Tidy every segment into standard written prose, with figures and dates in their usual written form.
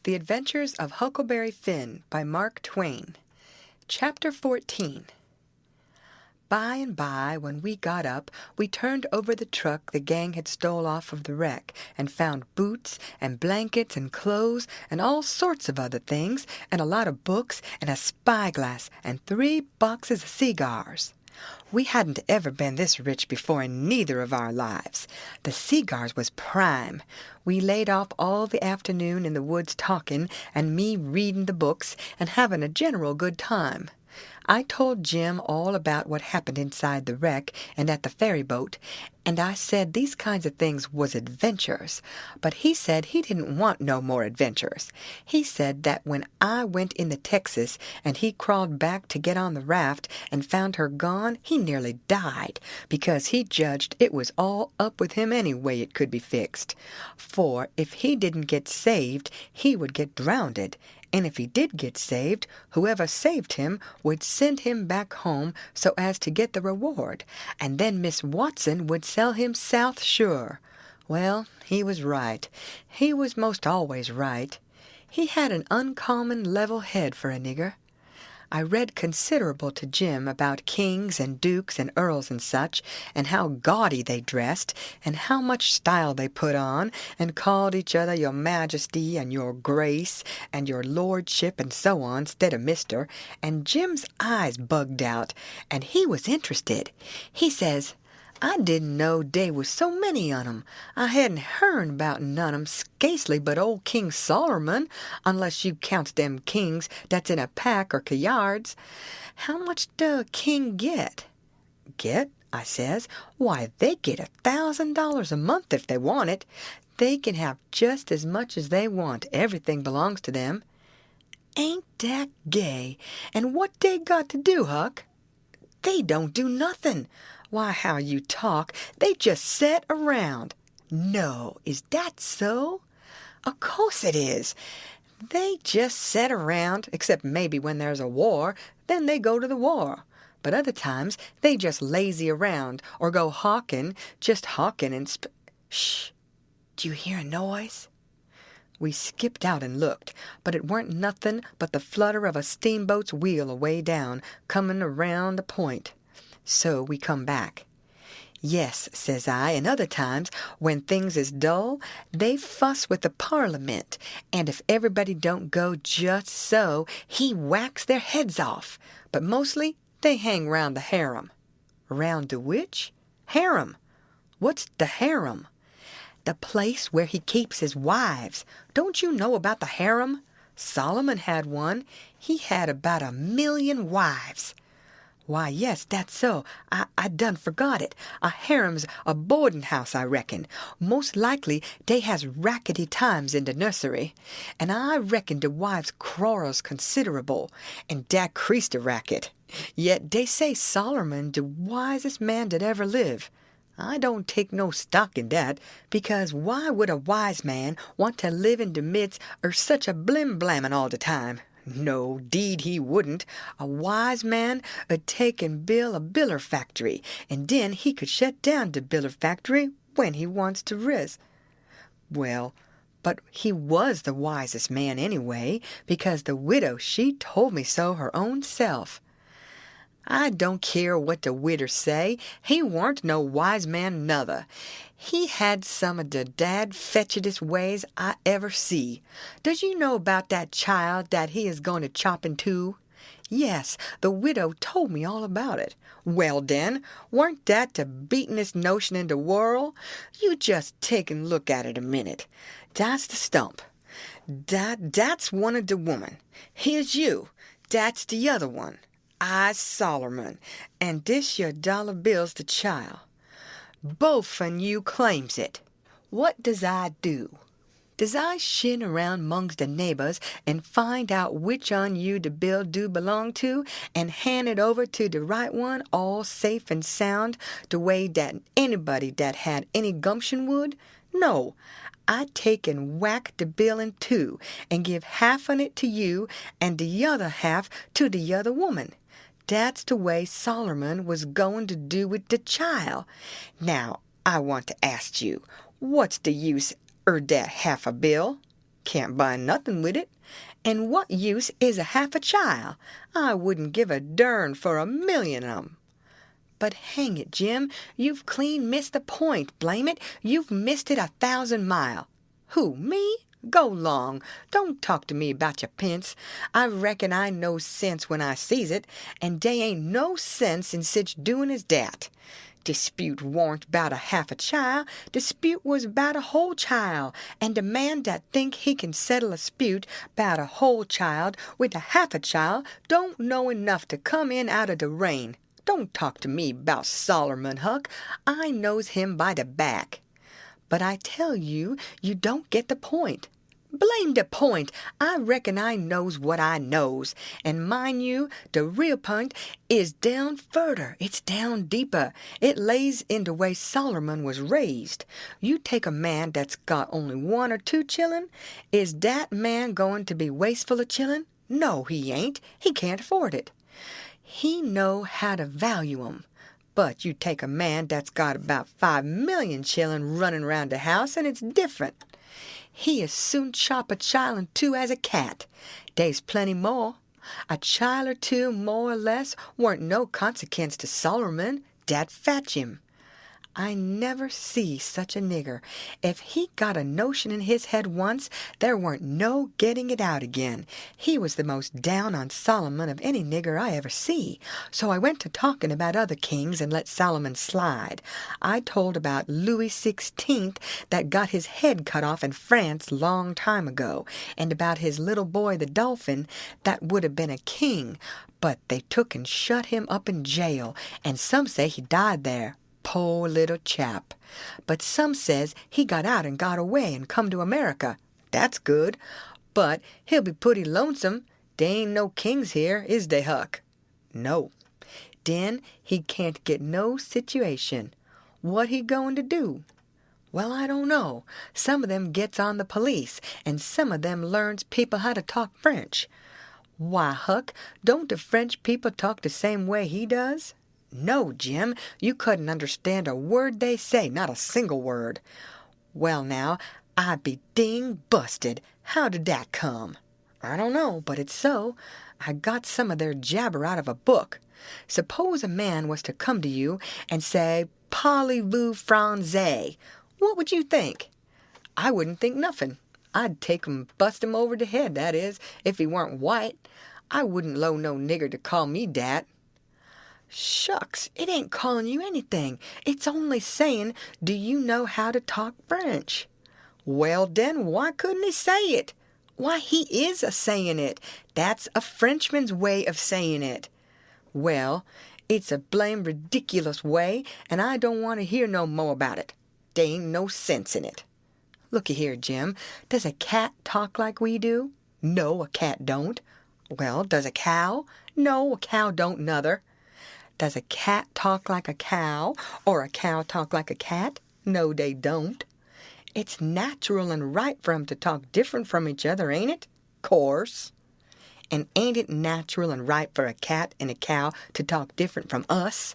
The Adventures of Huckleberry Finn by Mark Twain. Chapter 14. By and by, when we got up, we turned over the truck the gang had stole off of the wreck, and found boots and blankets and clothes and all sorts of other things, and a lot of books and a spyglass and 3 boxes of cigars. We hadn't ever been this rich before in neither of our lives. The cigars was prime. We laid off all the afternoon in the woods talking, and me reading the books, and having a general good time. I told Jim all about what happened inside the wreck and at the ferry boat, and I said these kinds of things was adventures, but he said he didn't want no more adventures. He said that when I went in the Texas and he crawled back to get on the raft and found her gone, he nearly died, because he judged it was all up with him any way it could be fixed. For if he didn't get saved, he would get drownded. And if he did get saved, whoever saved him would send him back home so as to get the reward, and then Miss Watson would sell him south sure. Well, he was right. He was most always right. He had an uncommon level head for a nigger. I read considerable to Jim about kings and dukes and earls and such, and how gaudy they dressed, and how much style they put on, and called each other your majesty and your grace and your lordship and so on, instead of mister, and Jim's eyes bugged out, and he was interested. He says, "I didn't know dey was so many on 'em. I hadn't hearn about none of 'em scasely but old King Sollermun, unless you counts them kings that's in a pack or kyards. How much do a king get?" "Get?" I says. "Why, they get $1,000 a month if they want it. They can have just as much as they want. Everything belongs to them." "Ain't dat gay? And what dey got to do, Huck?" "They don't do nothing. Why, how you talk. They just set around." "No, is that so?" "Of course it is. They just set around, except maybe when there's a war, then they go to the war. But other times they just lazy around, or go hawking, just hawking and Shh! Do you hear a noise?" We skipped out and looked, but it weren't nothing but the flutter of a steamboat's wheel away down, coming around the point. So we come back. "Yes," says I, "and other times, when things is dull, they fuss with the Parliament, and if everybody don't go just so, he whacks their heads off. But mostly they hang round the harem." "Round the which?" "Harem." "What's the harem?" "The place where he keeps his wives. Don't you know about the harem? Solomon had one. He had about 1,000,000 wives." "Why, yes, that's so. I done forgot it. A harem's a boarding house, I reckon. Most likely dey has rackety times in de nursery. And I reckon de wives quarrels considerable, and dat creased de racket. Yet dey say Solomon de wisest man dat ever live. I don't take no stock in dat, because why would a wise man want to live in de midst er such a blim-blammin' all de time? No, 'deed he wouldn't. A wise man 'ud take and build a biller factory, and den he could shut down de biller factory when he wants to ris. Well, but he was the wisest man anyway, because the widow she told me so her own self. I don't care what the widder say. He warn't no wise man nother. He had some of de dad-fetchedest ways I ever see. Does you know about that child that he is going to chop in two? Yes, the widow told me all about it. Well, den, warn't dat the beatin'est notion in de world? You just take and look at it a minute. Dat's the stump. Dat's one of de woman. Here's you. Dat's de other one. I's Solomon, and dis your dollar bill's the child. Both on you claims it. What does I do? Does I shin around 'mongs de neighbors and find out which on you de bill do belong to, and hand it over to de right one all safe and sound, de way dat anybody dat had any gumption would? No, I take and whack de bill in two, and give half on it to you, and de other half to de other woman. Dat's the way Solomon was going to do with de child. Now, I want to ask you, what's the use dat half a bill? Can't buy nothing with it. And what use is a half a chile? I wouldn't give a dern for 1,000,000 of 'em. But hang it, Jim, you've clean missed the point, blame it. You've missed it 1,000 mile. Who, me? Go 'long. Don't talk to me about your pence. I reckon I knows sense when I sees it, and dey ain't no sense in sich doin' as dat. Dispute warn't 'bout a half a chile, dispute was 'bout a whole chile, and de man dat think he can settle a 'spute 'bout a whole child wid a half a chile don't know enough to come in out of de rain. Don't talk to me 'bout Sollermun, Huck. I knows him by de back. But I tell you, you don't get the point. Blame de point. I reckon I knows what I knows. And mind you, de real point is down furder. It's down deeper. It lays in de way Sollermun was raised. You take a man that's got only 1 or 2 chillun. Is dat man going to be wasteful of chillun? No, he ain't. He can't afford it. He know how to value 'em. But you take a man that's got about 5,000,000 chillun running round de house, and it's different. He as soon chop a chile in two as a cat. Dey's plenty more. A chile or two, more or less, warn't no consequence to Sollermun. Dat fetch him. I never see such a nigger. If he got a notion in his head once, there weren't no getting it out again. He was the most down on Solomon of any nigger I ever see. So I went to talking about other kings and let Solomon slide. I told about Louis XVI that got his head cut off in France long time ago, and about his little boy the Dolphin that would have been a king, but they took and shut him up in jail, and some say he died there. Poor little chap. But some says he got out and got away and come to America. That's good. But he'll be putty lonesome. Dey ain't no kings here, is dey, Huck? No. Den he can't get no situation. What he going to do? Well, I don't know. Some of them gets on the police, and some of them learns people how to talk French. Why, Huck, don't the French people talk the same way he does? No, Jim, you couldn't understand a word they say, not a single word. Well, now, I'd be ding busted. How did that come? I don't know, but it's so. I got some of their jabber out of a book. Suppose a man was to come to you and say, "Parlez-vous français?" What would you think? I wouldn't think nothing. I'd take 'em, bust him over the head, that is, if he weren't white. I wouldn't 'low no nigger to call me dat. Shucks, it ain't calling you anything. It's only saying, do you know how to talk French? Well, then, why couldn't he say it? Why, he is a-saying it. That's a Frenchman's way of saying it. Well, it's a blame ridiculous way, and I don't want to hear no more about it. There ain't no sense in it. Looky here, Jim, does a cat talk like we do? No, a cat don't. Well, does a cow? No, a cow don't nuther. Does a cat talk like a cow, or a cow talk like a cat? No, they don't. It's natural and right for 'em to talk different from each other, ain't it? Course. And ain't it natural and right for a cat and a cow to talk different from us?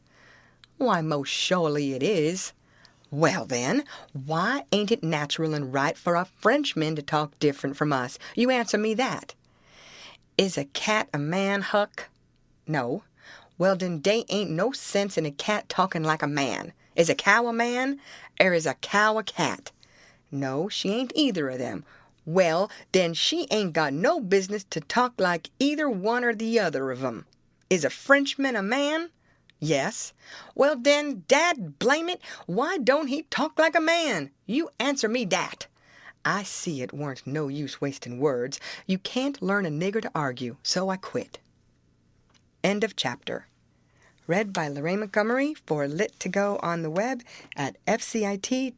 Why, most surely it is. Well, then, why ain't it natural and right for a Frenchman to talk different from us? You answer me that. Is a cat a man, Huck? No. Well, then, dey ain't no sense in a cat talking like a man. Is a cow a man, or is a cow a cat? No, she ain't either of them. Well, then, she ain't got no business to talk like either one or the other of 'em. Is a Frenchman a man? Yes. Well, then, dad blame it, why don't he talk like a man? You answer me dat. I see it weren't no use wasting words. You can't learn a nigger to argue, so I quit. End of chapter. Read by Lorraine Montgomery for Lit to Go on the web at fcit.usf.edu.